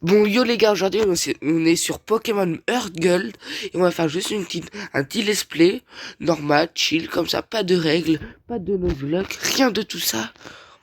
Bon yo les gars, aujourd'hui on est sur Pokémon Earth Gold et on va faire juste un petit let's play normal, chill, comme ça, pas de règles, pas de nuzlocke, rien de tout ça.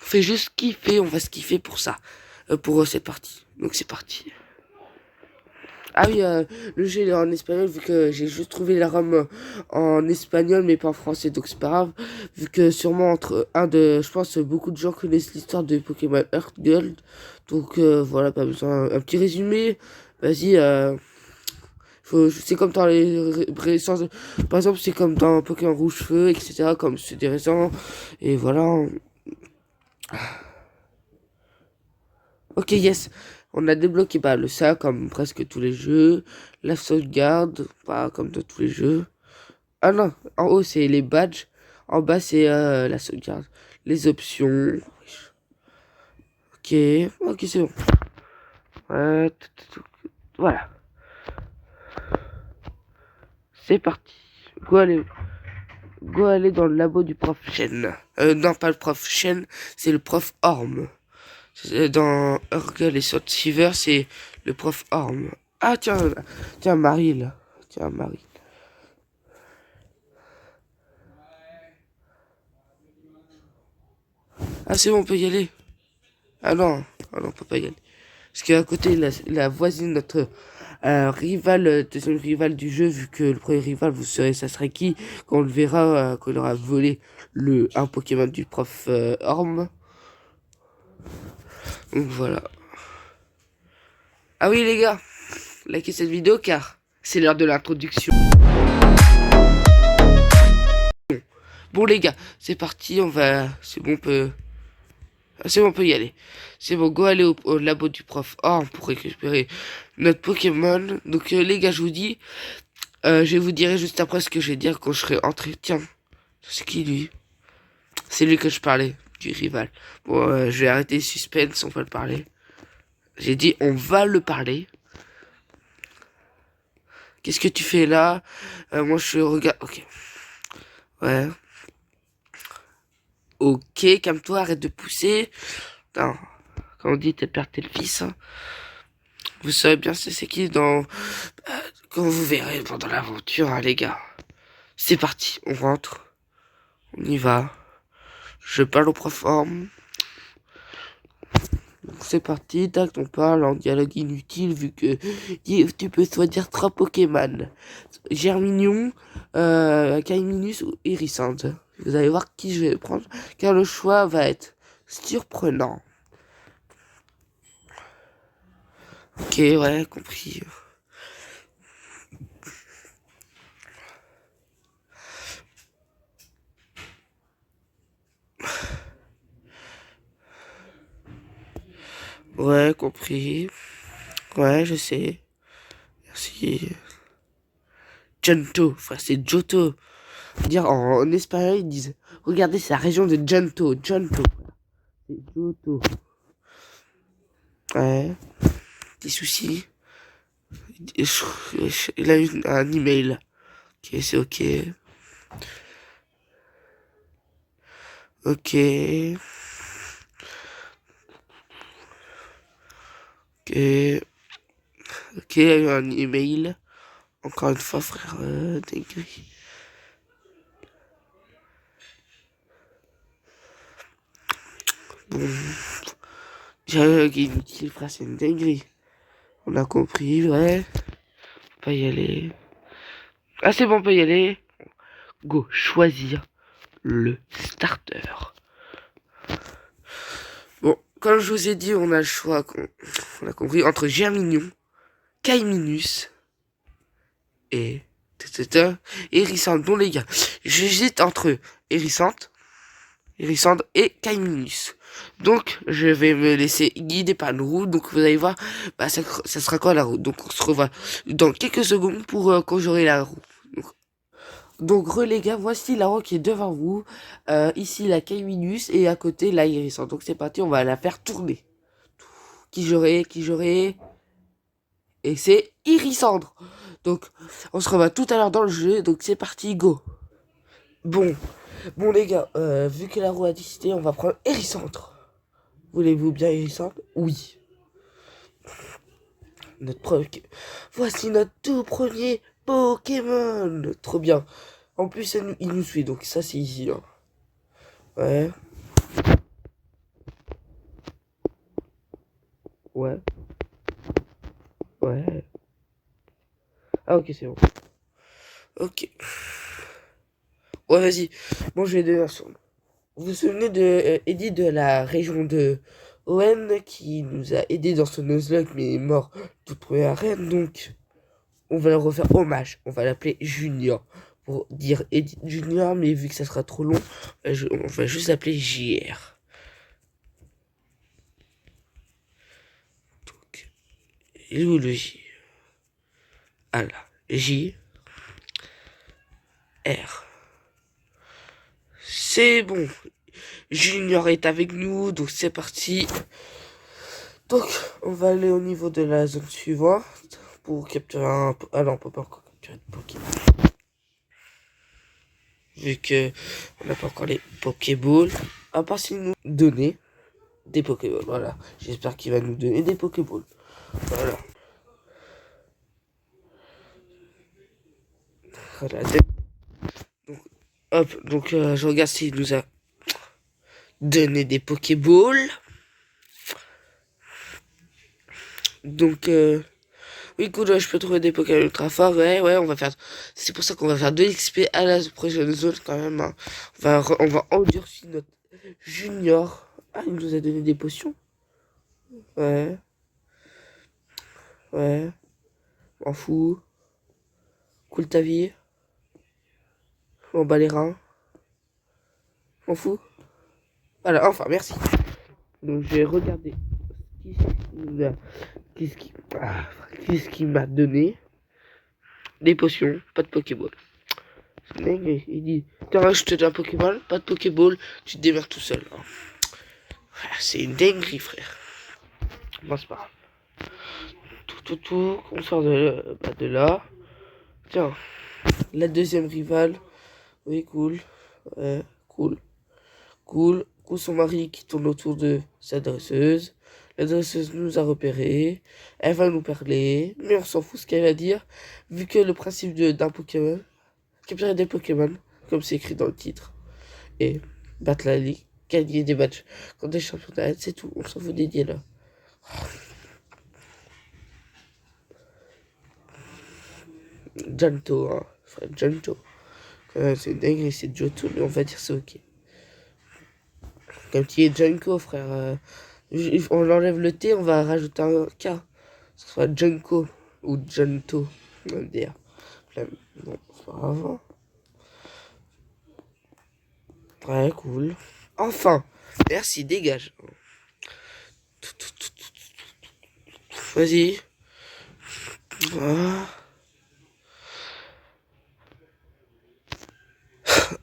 On fait juste kiffer, on va se kiffer pour ça, pour cette partie. Donc c'est parti. Ah oui, le jeu il est en espagnol vu que j'ai juste trouvé la ROM en espagnol mais pas en français, donc c'est pas grave. Vu que sûrement je pense beaucoup de gens connaissent l'histoire de Pokémon Earth Gold. Donc voilà, pas besoin, un petit résumé. Vas-y, c'est comme dans par exemple c'est comme dans Pokémon Rouge Feu, etc. Comme c'est des récents. Et voilà. Ok, yes. On a débloqué ça comme presque tous les jeux. La sauvegarde, pas comme dans tous les jeux. Ah non, en haut c'est les badges. En bas c'est la sauvegarde. Les options. Ok, ok c'est bon. Voilà, c'est parti. Go aller, go aller dans le labo du prof Shen. Non, pas le prof Shen, c'est le prof Orm. Dans Urgle et Sword Fever, c'est le prof Orm. Ah tiens Marie là. Tiens Marie. Ah c'est bon, on peut y aller. Ah non, on peut pas y aller. Parce qu'à côté, la voisine, notre rival, deuxième rival du jeu, vu que le premier rival, ça serait qui quand on le verra, quand il aura volé un Pokémon du prof Orm. Donc voilà. Ah oui les gars, likez cette vidéo car c'est l'heure de l'introduction. Bon les gars, c'est parti, c'est bon, on peut y aller. C'est bon, go aller au labo du prof Orm pour récupérer notre Pokémon. Donc les gars, je vous dis, je vous dirai juste après ce que je vais dire quand je serai entré. Tiens, c'est qui lui? C'est lui que je parlais, du rival. Bon, je vais arrêter le suspense, on va le parler. J'ai dit, on va le parler. Qu'est-ce que tu fais là? Moi, je regarde. Ok. Ouais. Ok, calme-toi, arrête de pousser. Non, quand on dit tel père, tel fils, hein. Vous savez bien c'est qui quand vous verrez pendant l'aventure, hein, les gars. C'est parti, on rentre. On y va. Je parle au prof Orm. C'est parti, tac, on parle en dialogue inutile vu que tu peux soit dire 3 Pokémon. Germignon, Caiminus ou Hérissante. Vous allez voir qui je vais prendre, car le choix va être surprenant. Ok, ouais, compris. Ouais, compris. Ouais, je sais. Merci. Johto, frère, c'est Johto. Dire en espagnol, ils disent, regardez, c'est la région de Johto. Johto. C'est Johto. Ouais. Des soucis. Il a eu un email. Ok, c'est ok. Ok. Ok. Ok, il y a eu un email. Encore une fois, frère, dinguerie. Bon. Dialogue inutile, frère, c'est une dinguerie. On a compris, ouais. On peut y aller. Ah, c'est bon, on peut y aller. Go, choisir le starter. Bon, comme je vous ai dit, on a le choix, on a compris, entre Germignon, Caiminus et Hérissante. Bon les gars, j'hésite entre Hérissante et Caiminus. Donc je vais me laisser guider par une route. Donc vous allez voir, ça sera quoi la route. Donc on se revoit dans quelques secondes pour quand j'aurai la route. Donc les gars, voici la route qui est devant vous. Ici la Caiminus et à côté la Hérissante. Donc c'est parti, on va la faire tourner. Qui j'aurai. Et c'est Irissandre. Donc, on se revoit tout à l'heure dans le jeu. Donc, c'est parti, go. Bon, bon les gars, vu que la roue a décidé, on va prendre Hérissandre. Voulez-vous bien Hérissandre? Oui. Voici notre tout premier Pokémon. Trop bien. En plus, il nous suit, donc ça, c'est easy. Hein. Ouais. Ouais. Ouais. Ah, ok, c'est bon. Ok. Ouais, vas-y. Bon, je vais donner un son. Vous vous souvenez de Eddie de la région de Owen qui nous a aidé dans son Nuzlocke mais est mort toute première arène, donc on va le refaire hommage. On va l'appeler Junior pour dire Eddie Junior, mais vu que ça sera trop long, on va juste l'appeler JR. Donc, il est où le J? Ah là, J R. C'est bon. Junior est avec nous, donc c'est parti. Donc, on va aller au niveau de la zone suivante pour capturer un... Ah non, on peut pas encore capturer de Pokémon. Vu que on n'a pas encore les Pokéballs. À part s'il nous donner des Pokéballs, voilà. J'espère qu'il va nous donner des Pokéballs. Voilà. Voilà. Donc, hop, donc je regarde s'il nous a donné des Pokéballs. Donc, oui, cool, je peux trouver des Pokémon ultra forts. Ouais, on va faire. C'est pour ça qu'on va faire 2 XP à la prochaine zone quand même. Hein. On va endurcir notre Junior. Ah, il nous a donné des potions. Ouais. Ouais. M'en fous. Cool ta vie. M'en bats les reins. M'en fous. Voilà, enfin, merci. Donc, je vais regarder. Qu'est-ce qu'il m'a donné? Des potions, pas de Pokéball. Il dit, tiens, je te donne un Pokéball, pas de Pokéball, tu te démerdes tout seul. Hein. C'est une dinguerie, frère. Bon, c'est pas grave. Tout, on sort de là. Tiens, la deuxième rivale. Oui, cool. Ouais, cool. Cool. Son mari qui tourne autour de sa dresseuse. La dresseuse nous a repérés. Elle va nous parler. Mais on s'en fout ce qu'elle va dire. Vu que le principe d'un Pokémon, capturer des Pokémon, comme c'est écrit dans le titre, et battre la ligue, gagner des matchs contre des championnats, c'est tout. On s'en fout des dialogues. Janto, hein, frère, Janto. C'est une dinguerie, c'est Johto, mais on va dire c'est ok. Comme tu es Junko, frère. On enlève le T, on va rajouter un K. Ce sera Junko ou Janto, on va dire. Bon, c'est pas grave. Ouais, cool. Enfin, merci, dégage. Vas-y. Ah.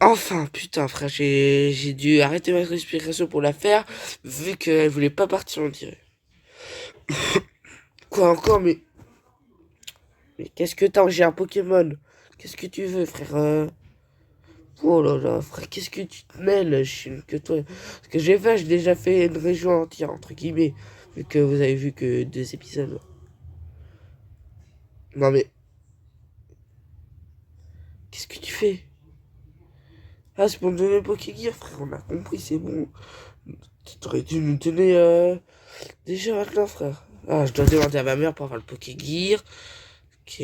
Enfin, putain, frère, j'ai dû arrêter ma respiration pour la faire, vu qu'elle voulait pas partir, on dirait. Quoi encore, mais qu'est-ce que t'as? J'ai un Pokémon. Qu'est-ce que tu veux, frère? Oh là là, frère, qu'est-ce que tu te mêles, chine, que toi? Ce que j'ai déjà fait une région entière, entre guillemets, vu que vous avez vu que 2 épisodes. Non mais, qu'est-ce que tu fais? Ah, c'est pour me donner Pokégear, frère, on a compris, c'est bon. Tu aurais dû nous donner déjà maintenant, frère. Ah, je dois demander à ma mère pour avoir le Pokégear. Ok.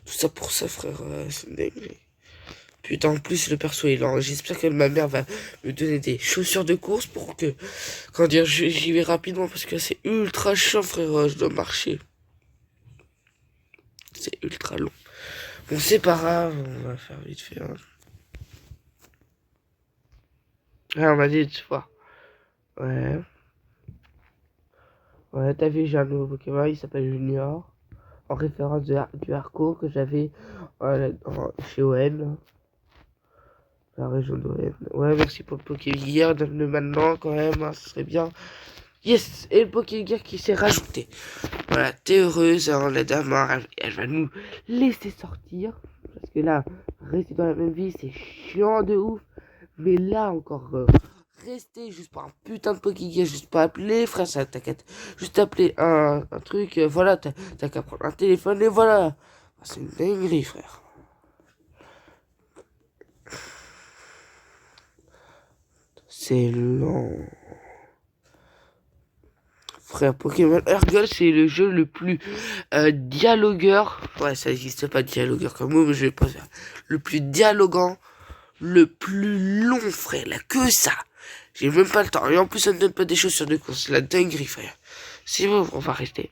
Tout ça pour ça, frère, c'est une dinguerie. Putain, en plus, le perso est lent. J'espère que ma mère va me donner des chaussures de course pour que, comment dire, j'y vais rapidement parce que c'est ultra chiant, frère. Je dois marcher. C'est ultra long. Bon, c'est pas grave, on va faire vite fait. Hein. Ouais, on m'a dit, tu vois. Ouais. Ouais, t'as vu, j'ai un nouveau Pokémon, il s'appelle Junior. En référence du Harco que j'avais chez ON. La région d'ON. Ouais, merci pour le Pokégear. Donne-le maintenant quand même, hein, ce serait bien. Yes, et le Pokégear qui s'est rajouté. Voilà, t'es heureuse, hein, la dame, hein, elle va nous laisser sortir. Parce que là, rester dans la même vie, c'est chiant de ouf. Mais là, encore, rester juste pour un putain de Pokégear, juste pas appeler, frère, ça t'inquiète. Juste appeler un truc, voilà, t'as qu'à prendre un téléphone et voilà. C'est une dinguerie, frère. C'est long. Frère, Pokémon Ergot, c'est le jeu le plus dialogueur. Ouais, ça existe pas dialogueur comme mot, mais je vais pas faire. Le plus dialoguant, le plus long, frère. Là, que ça. J'ai même pas le temps. Et en plus, ça ne donne pas des chaussures de course. C'est la dinguerie, frère. C'est bon, on va rester.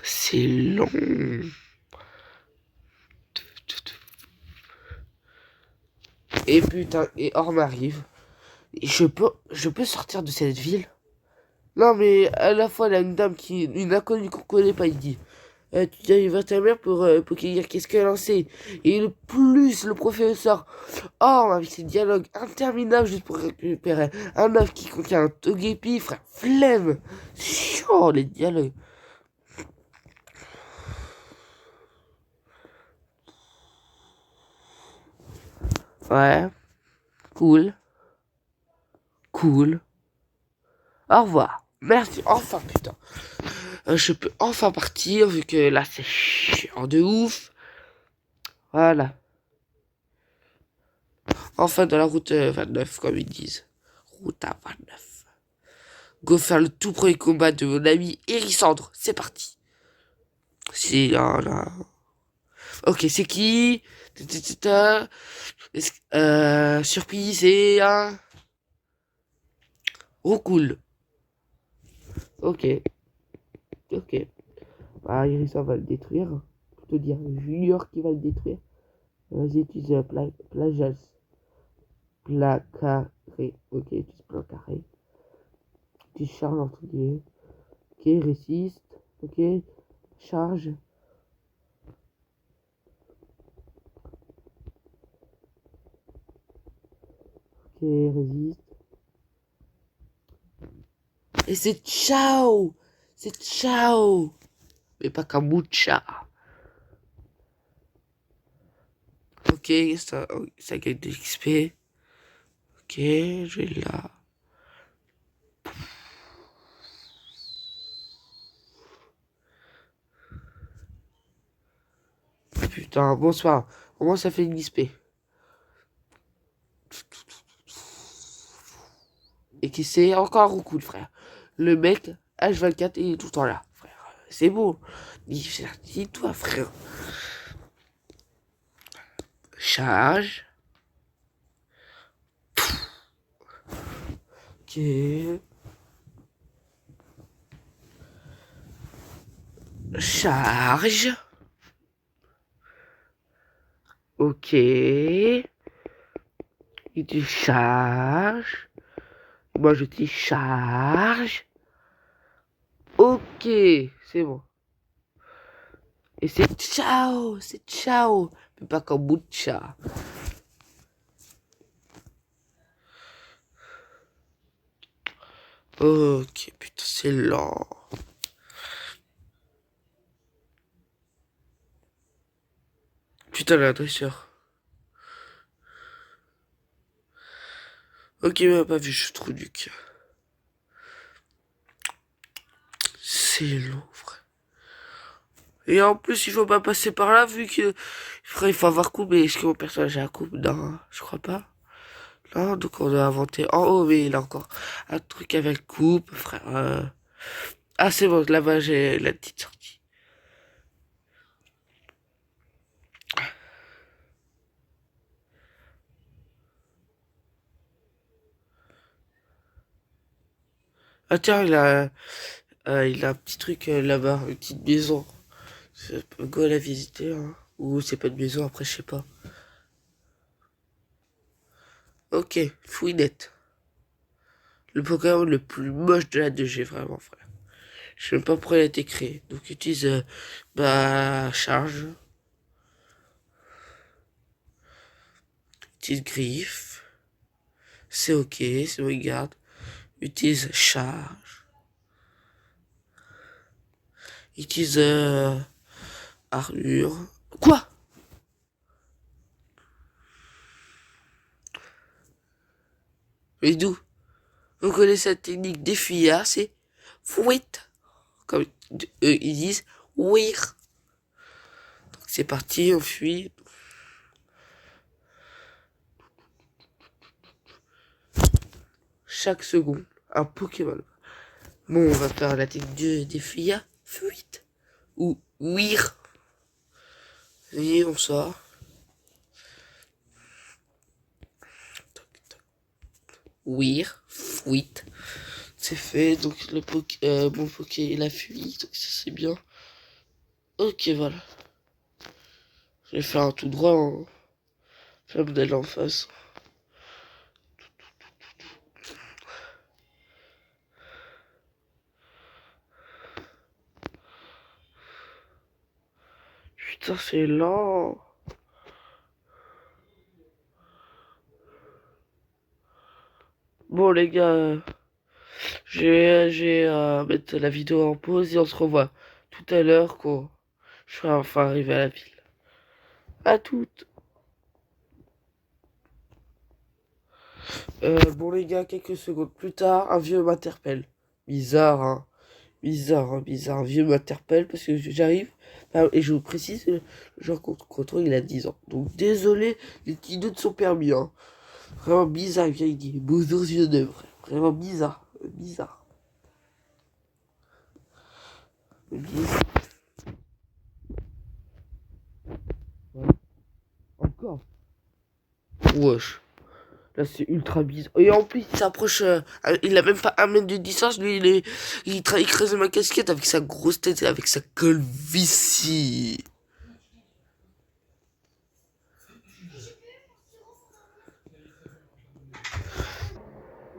C'est long. Et putain, et Orme arrive. Et je peux sortir de cette ville. Non, mais à la fois, là, une inconnue qu'on connaît pas, il dit. Tu arrives à ta mère pour qu'il dise qu'est-ce qu'elle en sait. Et le plus, le professeur, oh, avec ses dialogues interminables juste pour récupérer un œuf qui contient un Togepi, frère, flemme. Chiant, les dialogues. Ouais, cool, cool. Au revoir. Merci, enfin, putain. Je peux enfin partir, vu que là, c'est chiant de ouf. Voilà. Enfin, dans la route 29, comme ils disent. Route à 29. Go faire le tout premier combat de mon ami Hérissandre. C'est parti. C'est là, là. Ok, c'est qui? Surprise et un. Oh cool. Ok. Ok. Ah, Hérissandre va le détruire. Plutôt dire Junior qui va le détruire. Vas-y, utilise plagias. Placaré. Ok, utilise placaré. Tu charges entre guillemets. Ok, résiste. Ok. Charge. Ok, résiste. Et c'est ciao. C'est ciao. Mais pas kombucha. Ok, ça gagne de l'XP. Ok, je vais là. Putain, bonsoir. Au moins ça fait une XP. Et qui c'est encore un roucoule, frère. Le mec, H24, il est tout le temps là, frère. C'est beau. Dis-toi, frère. Charge. Ok. Charge. Ok. Et tu charges. Moi, je te charge. Ok. C'est bon. Et c'est ciao. C'est ciao. Mais pas kombucha. Ok, putain, c'est lent. Putain, l'adresseur. Ok, mais pas vu, je suis trop duc. C'est long, frère. Et en plus, il faut pas passer par là, vu que, frère, il faut avoir coupe. Mais est-ce que mon personnage a un coupe? Non, je crois pas. Non, donc on doit inventer en haut, mais il a encore un truc avec coupe, frère. Ah, c'est bon, là-bas, j'ai la petite sortie. Ah, tiens, il a un petit truc là-bas, une petite maison. Go la visiter, hein. Ou c'est pas de maison, après, je sais pas. Ok, Fouinette. Le Pokémon le plus moche de la 2G, vraiment, frère. Je sais même pas pourquoi il a été créé. Donc, utilise, charge. Utilise griffe. C'est ok, c'est regarde. Utilise charge. Utilise, armure. Quoi? Et d'où vous connaissez la technique des fuyards, c'est fouit. Comme eux, ils disent ouir. Donc c'est parti, on fuit. Chaque seconde, un Pokémon. Bon, on va faire la technique des fuyards, fuit. Ou ouir. Et on sort. Ouir, fuit. C'est fait, donc mon Poké il a fui, donc ça c'est bien. Ok, voilà. Je vais faire un tout droit en flamme d'aller en face. Putain, c'est lent. Bon les gars, j'ai à mettre la vidéo en pause et on se revoit tout à l'heure quand je serai enfin arrivé à la ville. À toutes. Bon les gars, quelques secondes plus tard, un vieux m'interpelle. Bizarre, hein. Bizarre, hein, bizarre. Un vieux m'interpelle parce que j'arrive. Et je vous précise, le joueur contre il a 10 ans. Donc désolé, les petits doutes sont permis, hein. Vraiment bizarre, il dit. Bonjour, yeux de vrai. Vraiment bizarre. Bizarre. Bizarre. Ouais. Encore. Wesh. Là, c'est ultra bizarre. Et en plus, il s'approche. Il a même pas 1 mètre de distance. Lui, il écrase ma casquette avec sa grosse tête et avec sa calvitie.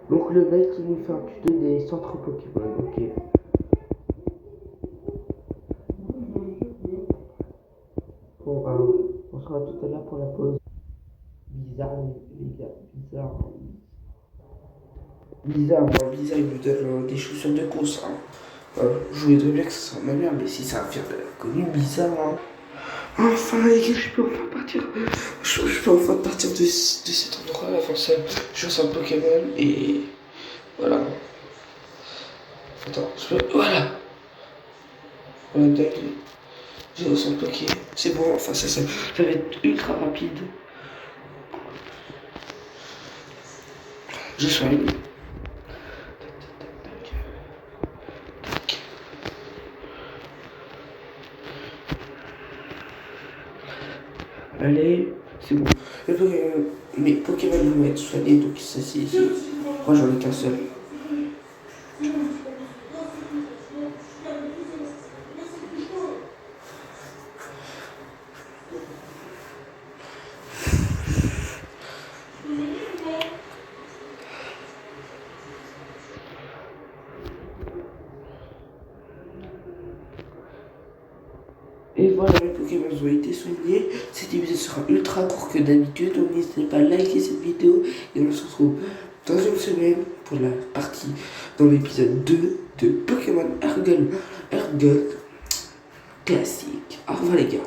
Donc, le mec, il nous fait un tuto des centres Pokémon. Ok. Bon, on sera tout à l'heure pour la pause. Bizarre, les gars. Bizarre. Bizarre, bizarre, il nous donne des chaussures de course. Hein. Je voudrais bien que ça soit ma mère, mais si ça va faire de la connu, bizarre. Hein. Enfin, les gars, je peux enfin partir. Je peux enfin partir de cet endroit. Enfin, ça, je suis un Pokémon et voilà. Attends, je peux. Voilà. Voilà, dingue. J'ai reçu un Poké. C'est bon, enfin, ça va être ultra rapide. Je suis arrivé. Allez, c'est bon. Mes Pokémon vont être soignés, donc ça c'est ici. Moi j'en ai qu'un seul. Et voilà, mes Pokémon ont été soignés. Cet épisode sera ultra court que d'habitude, donc n'hésitez pas à liker cette vidéo. Et on se retrouve dans une semaine pour la partie, dans l'épisode 2 de Pokémon Argon classique. Au revoir les gars.